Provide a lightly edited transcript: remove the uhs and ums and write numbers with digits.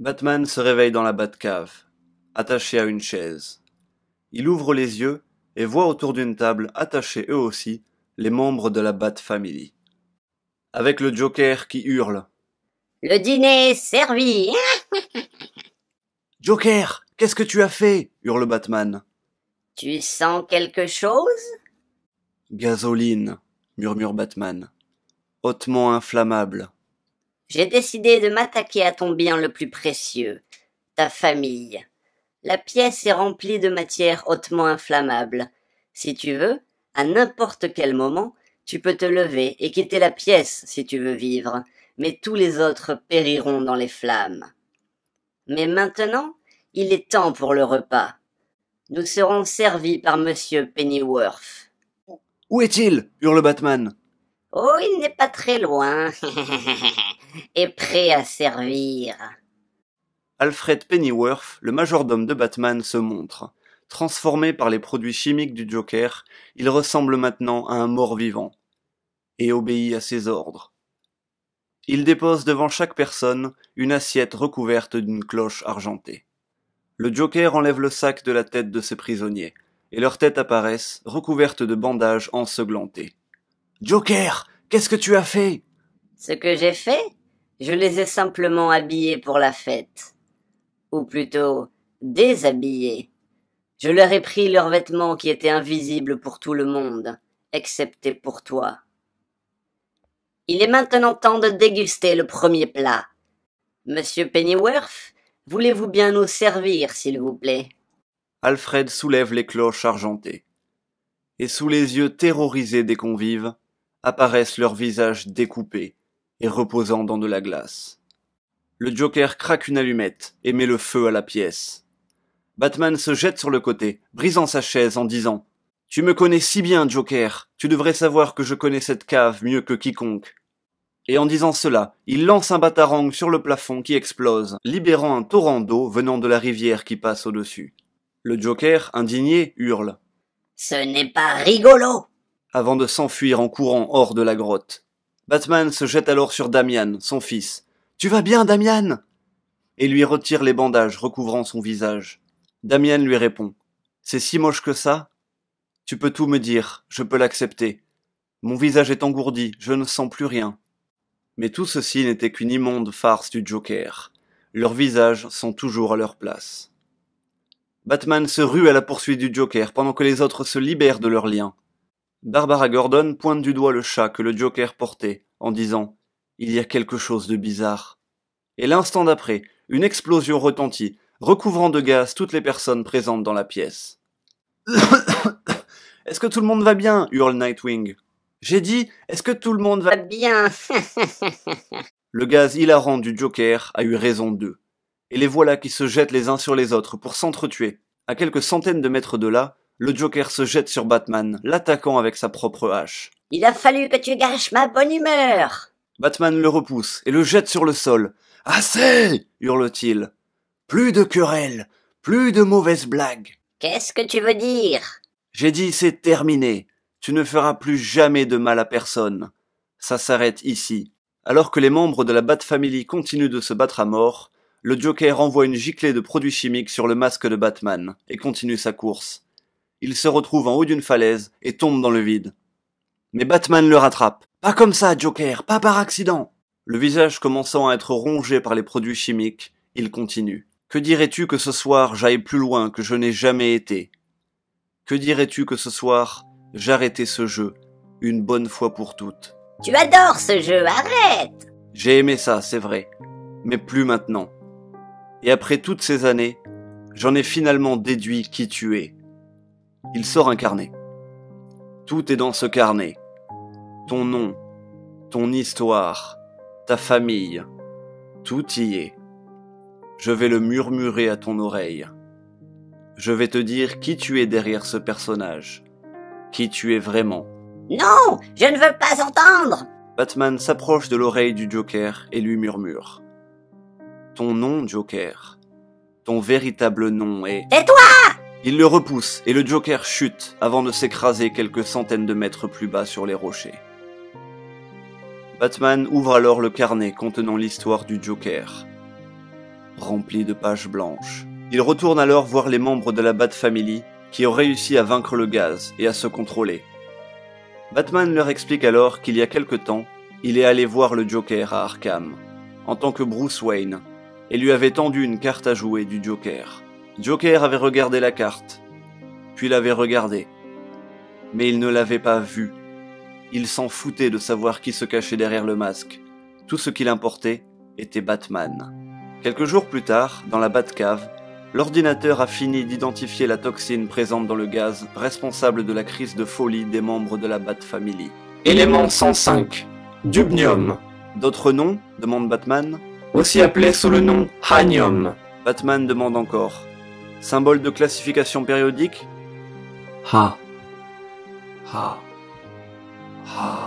Batman se réveille dans la Batcave, attaché à une chaise. Il ouvre les yeux et voit autour d'une table, attachés eux aussi, les membres de la Bat Family. Avec le Joker qui hurle. Le dîner est servi. « Joker, qu'est-ce que tu as fait ?» hurle Batman. « Tu sens quelque chose ?»« Gasoline, » murmure Batman. Hautement inflammable. J'ai décidé de m'attaquer à ton bien le plus précieux, ta famille. La pièce est remplie de matière hautement inflammable. Si tu veux, à n'importe quel moment, tu peux te lever et quitter la pièce si tu veux vivre, mais tous les autres périront dans les flammes. Mais maintenant, il est temps pour le repas. Nous serons servis par Monsieur Pennyworth. »« Où est-il ?» hurle Batman. « Oh, il n'est pas très loin, et prêt à servir. » Alfred Pennyworth, le majordome de Batman, se montre. Transformé par les produits chimiques du Joker, il ressemble maintenant à un mort-vivant, et obéit à ses ordres. Il dépose devant chaque personne une assiette recouverte d'une cloche argentée. Le Joker enlève le sac de la tête de ses prisonniers, et leurs têtes apparaissent, recouvertes de bandages ensanglantés. « Joker, qu'est-ce que tu as fait ?» Ce que j'ai fait, je les ai simplement habillés pour la fête. Ou plutôt, déshabillés. Je leur ai pris leurs vêtements qui étaient invisibles pour tout le monde, excepté pour toi. Il est maintenant temps de déguster le premier plat. Monsieur Pennyworth, voulez-vous bien nous servir, s'il vous plaît ? Alfred soulève les cloches argentées. Et sous les yeux terrorisés des convives, apparaissent leurs visages découpés et reposant dans de la glace. Le Joker craque une allumette et met le feu à la pièce. Batman se jette sur le côté, brisant sa chaise en disant « Tu me connais si bien, Joker, tu devrais savoir que je connais cette cave mieux que quiconque. » Et en disant cela, il lance un batarang sur le plafond qui explose, libérant un torrent d'eau venant de la rivière qui passe au-dessus. Le Joker, indigné, hurle « Ce n'est pas rigolo !» avant de s'enfuir en courant hors de la grotte. Batman se jette alors sur Damian, son fils. « Tu vas bien, Damian ?» et lui retire les bandages recouvrant son visage. Damian lui répond « C'est si moche que ça ? Tu peux tout me dire, je peux l'accepter. Mon visage est engourdi, je ne sens plus rien. » Mais tout ceci n'était qu'une immonde farce du Joker. Leurs visages sont toujours à leur place. Batman se rue à la poursuite du Joker pendant que les autres se libèrent de leurs liens. Barbara Gordon pointe du doigt le chat que le Joker portait, en disant « Il y a quelque chose de bizarre. » Et l'instant d'après, une explosion retentit, recouvrant de gaz toutes les personnes présentes dans la pièce. « Est-ce que tout le monde va bien ?» hurle Nightwing. « J'ai dit, est-ce que tout le monde va bien ?» Le gaz hilarant du Joker a eu raison d'eux. Et les voilà qui se jettent les uns sur les autres pour s'entretuer. À quelques centaines de mètres de là, le Joker se jette sur Batman, l'attaquant avec sa propre hache. « Il a fallu que tu gâches ma bonne humeur !» Batman le repousse et le jette sur le sol. « Assez !» hurle-t-il. « Plus de querelles, plus de mauvaises blagues. »« Qu'est-ce que tu veux dire ?»« J'ai dit c'est terminé. Tu ne feras plus jamais de mal à personne. Ça s'arrête ici. » Alors que les membres de la Bat Family continuent de se battre à mort, le Joker envoie une giclée de produits chimiques sur le masque de Batman et continue sa course. Il se retrouve en haut d'une falaise et tombe dans le vide. Mais Batman le rattrape. « Pas comme ça, Joker, pas par accident !» Le visage commençant à être rongé par les produits chimiques, il continue. « Que dirais-tu que ce soir j'aille plus loin que je n'ai jamais été ? Que dirais-tu que ce soir j'arrêtais ce jeu, une bonne fois pour toutes ? » « Tu adores ce jeu, arrête !»« J'ai aimé ça, c'est vrai, mais plus maintenant. Et après toutes ces années, j'en ai finalement déduit qui tu es. » Il sort un carnet. Tout est dans ce carnet. Ton nom, ton histoire, ta famille, tout y est. Je vais le murmurer à ton oreille. Je vais te dire qui tu es derrière ce personnage, qui tu es vraiment. « Non, je ne veux pas entendre !» Batman s'approche de l'oreille du Joker et lui murmure. Ton nom, Joker, ton véritable nom est... Tais-toi ! Il le repousse et le Joker chute avant de s'écraser quelques centaines de mètres plus bas sur les rochers. Batman ouvre alors le carnet contenant l'histoire du Joker. rempli de pages blanches. Il retourne alors voir les membres de la Bat Family qui ont réussi à vaincre le gaz et à se contrôler. Batman leur explique alors qu'il y a quelque temps, il est allé voir le Joker à Arkham, en tant que Bruce Wayne, et lui avait tendu une carte à jouer du Joker. Joker avait regardé la carte, puis l'avait regardée, mais il ne l'avait pas vue. Il s'en foutait de savoir qui se cachait derrière le masque. Tout ce qu'il importait était Batman. Quelques jours plus tard, dans la Batcave, l'ordinateur a fini d'identifier la toxine présente dans le gaz, responsable de la crise de folie des membres de la Bat Family. Élément 105, dubnium, D'autres noms ? Demande Batman. aussi appelé sous le nom hanium. Batman demande encore. Symbole de classification périodique ? Ha. Ha. Ha.